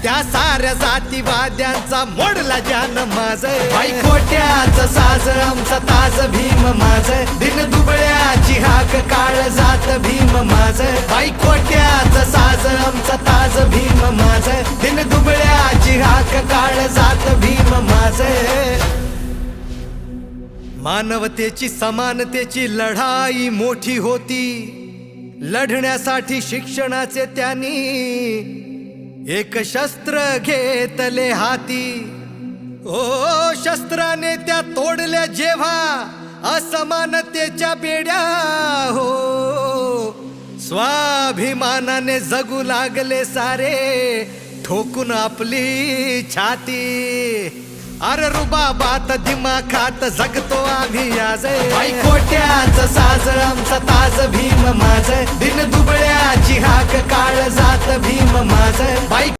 त्या साऱ्या जातीवाद्यांचा मोडला जान माझ बाई खोट्याचं साज आमचा ताज भीम माझ दिन दुबळ्याची हाक काळ जात भीम माझ बाई खोट्याचं साज आमचा ताज भीम माझ दिन दुबळ्याची हाक काळ जात भीम माझ मानवतेची समानतेची लढाई मोठी होती लढण्यासाठी शिक्षणाचे त्यांनी एक शस्त्र घेतले हाती ओ शस्त्राने त्या तोडल्या जेव्हा असमानतेच्या बेड्या हो स्वाभिमानाने जगू लागले सारे ठोकून आपली छाती अरे रुबाबात दिमाखात जगतो आम्ही आज बाई खोट्याचं साज आमचा ताज भीम माझ दिन दुबळ्याची हाक काळ जात भीम माझ बाई